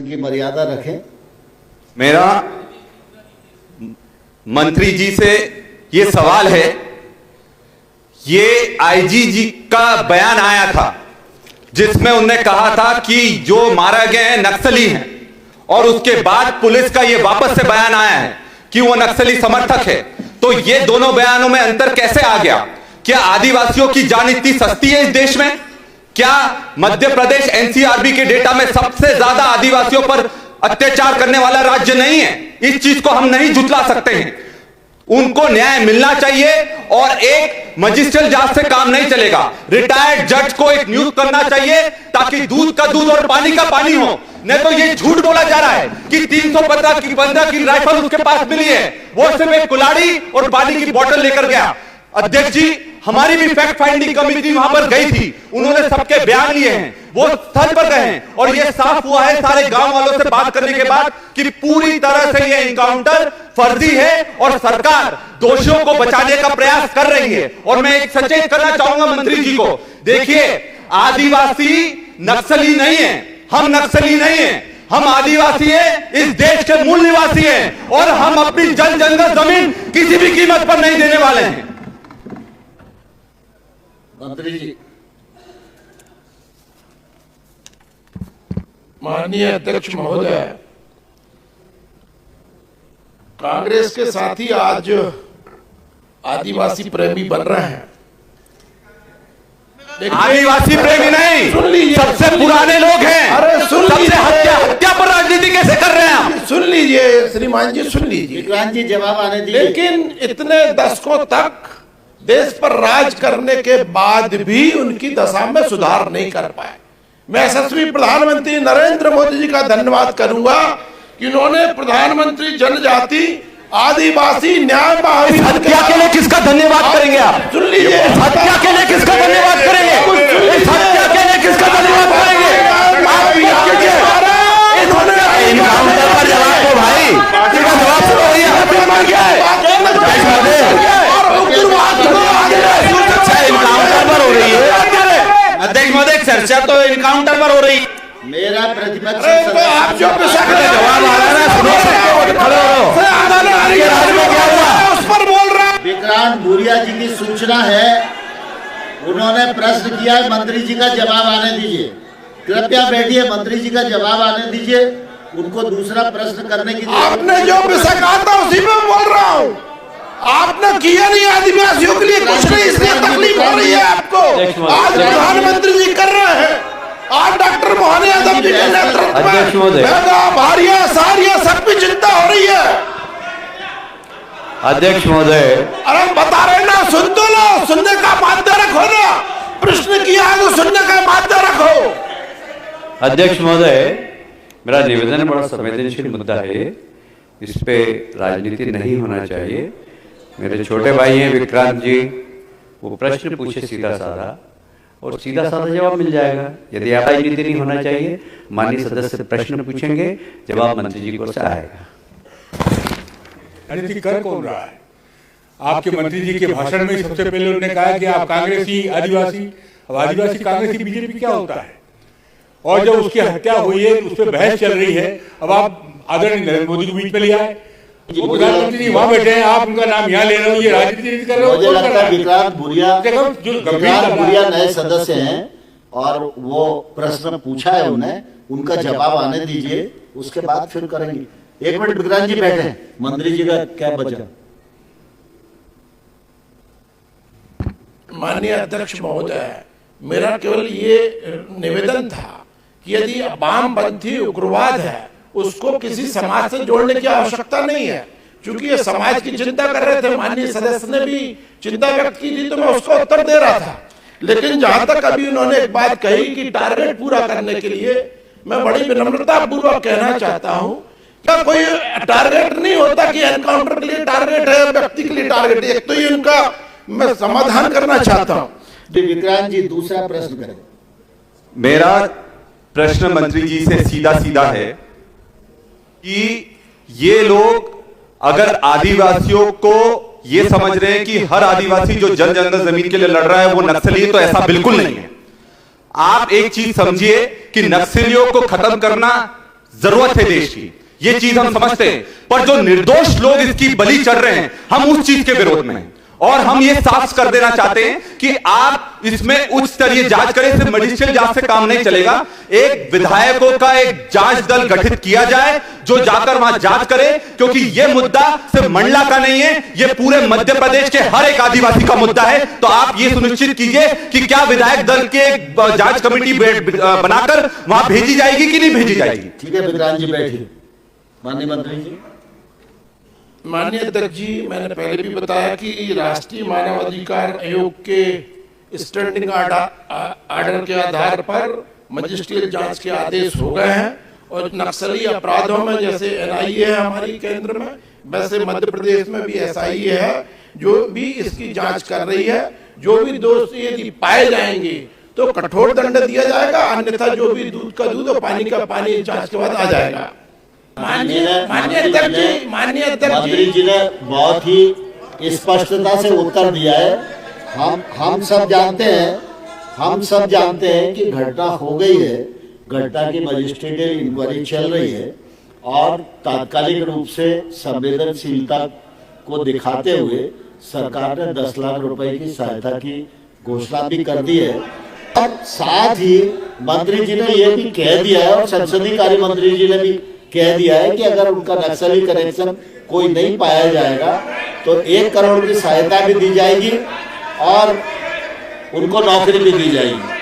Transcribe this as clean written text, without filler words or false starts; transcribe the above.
प्रश्न की मर्यादा रखें। मेरा मंत्री जी से ये सवाल है, ये आईजी जी का बयान आया था जिसमें उन्होंने कहा था कि जो मारे गए हैं नक्सली हैं, और उसके बाद पुलिस का ये वापस से बयान आया है कि वो नक्सली समर्थक है। तो ये दोनों बयानों में अंतर कैसे आ गया? क्या आदिवासियों की जान इतनी सस्ती है इस देश में? क्या मध्य प्रदेश एनसीआरबी के डेटा में सबसे ज्यादा आदिवासियों पर अत्याचार करने वाला राज्य नहीं है? इस चीज को हम नहीं झुठला सकते हैं। उनको न्याय मिलना चाहिए और एक मजिस्ट्रियल जांच से काम नहीं चलेगा। रिटायर्ड जज को एक नियुक्त करना चाहिए ताकि दूध का दूध और पानी का पानी हो। नहीं तो ये झूठ बोला जा रहा है कि 315 की राइफल उसके पास मिली है, वो सिर्फ एक कुल्हाड़ी और पानी की बोतल लेकर गया। अध्यक्ष जी, हमारी भी फैक्ट फाइंडिंग कमेटी वहां पर गई थी, उन्होंने सबके बयान लिए हैं, वो स्थल पर गए हैं और ये साफ हुआ है सारे गांव वालों से बात करने के बाद कि पूरी तरह से ये एनकाउंटर फर्जी है और सरकार दोषियों को बचाने का प्रयास कर रही है। और मैं एक सचेत करना चाहूंगा मंत्री जी को, देखिए आदिवासी नक्सली नहीं है, हम नक्सली नहीं है, हम आदिवासी हैं, इस देश के मूल निवासी हैं और हम अपनी जल जंगल जमीन किसी भी कीमत पर नहीं देने वाले हैं। मंत्री जी। माननीय अध्यक्ष महोदय, कांग्रेस के साथी आज आदिवासी प्रेमी बन रहे हैं। आदिवासी प्रेमी नहीं, सुन लीजिए, सबसे पुराने लोग हैं। अरे सुन लीजिए, हत्या पर राजनीति कैसे कर रहे हैं आप? सुन लीजिए श्रीमान जी, सुन लीजिए। विक्रांत जी जवाब आने दीजिए। लेकिन इतने दशकों तक देश पर राज करने के बाद भी उनकी दशा में सुधार नहीं कर पाए। मैं यशस्वी प्रधानमंत्री नरेंद्र मोदी जी का धन्यवाद करूंगा कि उन्होंने प्रधानमंत्री जनजाति आदिवासी न्याय महावीर। हत्या के लिए किसका धन्यवाद करेंगे आप? सुन लीजिए, हत्या के लिए किसका धन्यवाद करेंगे? हत्या के लिए किसका धन्यवाद करेंगे? इनकाउंटर पर जवाब दो भाई, जवाब सुनो, ये हत्या मार गया है। इनकाउंटर पर हो रही है अध्यक्ष महोदय, चर्चा तो इनकाउंटर पर हो रही है। मेरा प्रतिपक्ष आप जो जवाब आ रहा है, उस पर बोल रहा है। विक्रांत भूरिया जी की सूचना है, उन्होंने प्रश्न किया है, मंत्री जी का जवाब आने दीजिए। कृपया बैठिए, मंत्री जी का जवाब आने दीजिए, उनको दूसरा प्रश्न करने की। आपने जो विषय कहा था उसी में बोल रहा हूँ। आपने किया नहीं आदिवासियों के लिए कुछ नहीं, इसलिए तकलीफ हो रही है आपको। आज प्रधानमंत्री जी कर रहे हैं, आज डॉक्टर मोहन यादव जी के नेतृत्व में भारिया सारिया सबकी चिंता हो रही है। अध्यक्ष महोदय, अरे बता रहे ना, सुन तो लो, सुनने का माध्य रखो ना, प्रश्न किया है तो सुनने का माध्य रखो। अध्यक्ष महोदय, मेरा निवेदन बड़ा संवेदनशील मुद्दा है, इस पे राजनीति नहीं होना चाहिए। मेरे छोटे भाई हैं विक्रांत जी, वो प्रश्न पूछे सीधा साधा और सीधा साधा जवाब मिल जाएगा। यदि आप राजनीति नहीं होना चाहिए, माननीय सदस्य प्रश्न पूछेंगे, जवाब मंत्री जी को से आएगा। राजनीति कर कौन रहा है? आपके मंत्री जी के भाषण में सबसे पहले उन्होंने कहा कि आप कांग्रेसी आदिवासी। अब आदिवासी कांग्रेसी बीजेपी क्या होता है? और जब उसकी हत्या हुई है उस पर बहस चल रही है, अब आप आदरणीय नरेंद्र मोदी को बीच में ले आए। वो प्रधानमंत्री जी वहां बैठे हैं, आप उनका नाम यहाँ ले रहे हो, ये राजनीति कर रहे हो। मुझे लगता है विक्रांत भूरिया नए सदस्य हैं और वो प्रश्न पूछा है उन्हें, उनका जवाब आने दीजिए, उसके बाद फिर करेंगे। एक मिनट विक्रांत जी बैठे, मंत्री जी का क्या बचा? माननीय अध्यक्ष महोदय, मेरा केवल ये निवेदन था कि यदि वामपंथी उग्रवाद है उसको किसी समाज से जोड़ने की आवश्यकता नहीं है, क्योंकि ये समाज की चिंता कर रहे थे। माननीय सदस्य ने भी चिंता व्यक्त की थी तो मैं उसको उत्तर दे रहा था। लेकिन जहां तक अभी उन्होंने एक बात कही कि टारगेट पूरा करने के लिए, मैं बड़ी विनम्रता पूर्वक कहना चाहता हूं, क्या कोई टारगेट नहीं होता कि एनकाउंटर के लिए टारगेट है, व्यक्ति के लिए टारगेट है? एक तो ये उनका मैं समाधान करना चाहता हूं। विक्रांत जी दूसरा प्रश्न करें। मेरा प्रश्न मंत्री जी से सीधा सीधा है कि ये लोग अगर आदिवासियों को ये समझ रहे हैं कि हर आदिवासी जो जल जंगल जमीन के लिए लड़ रहा है वो नक्सली है, तो ऐसा बिल्कुल नहीं है। आप एक चीज समझिए कि नक्सलियों को खत्म करना जरूरत है देश की, ये चीज हम समझते हैं, पर जो निर्दोष लोग इसकी बलि चढ़ रहे हैं, हम उस चीज के विरोध में हैं। और हम ये साफ कर देना चाहते हैं कि आप इसमें उच्च स्तरीय जांच करें, सिर्फ मजिस्ट्रेट जांच से काम नहीं चलेगा। एक विधायकों का एक जांच दल गठित किया जाए जो जाकर वहां जांच करे, क्योंकि यह मुद्दा सिर्फ मंडला का नहीं है, यह पूरे मध्य प्रदेश के हर एक आदिवासी का मुद्दा है। तो आप ये सुनिश्चित कीजिए कि क्या विधायक दल के जांच कमेटी बनाकर वहां भेजी जाएगी कि नहीं भेजी जाएगी। ठीक है विक्रांत जी बैठिए। माननीय मंत्री जी। माननीय अध्यक्ष जी, मैंने पहले भी बताया कि राष्ट्रीय मानवाधिकार आयोग के स्टैंडिंग ऑर्डर के आधार पर मजिस्ट्रियल जांच के आदेश हो गए हैं और नक्सली अपराधों में जैसे NIA है हमारी केंद्र में, वैसे मध्य प्रदेश में भी SIA है जो भी इसकी जांच कर रही है। जो भी दोषी यदि पाए जाएंगे तो कठोर दंड दिया जाएगा, अन्यथा जो भी दूध का दूध और पानी का पानी जांच के बाद आ जाएगा। माननीय अध्यक्ष जी, मंत्री जी ने बहुत ही स्पष्टता से उत्तर दिया है। हम सब जानते हैं कि घटना हो गई है, घटना की मजिस्ट्रेटियल इंक्वायरी चल रही है और तात्कालिक रूप से संवेदनशीलता को दिखाते हुए सरकार ने 10 लाख रुपए की सहायता की घोषणा भी कर दी है। और साथ ही मंत्री जी ने यह भी कह दिया है और संसदीय कार्य मंत्री जी ने भी कह दिया है कि अगर उनका नक्सली कनेक्शन कोई नहीं पाया जाएगा तो 1 करोड़ की सहायता भी दी जाएगी और उनको नौकरी भी दी जाएगी।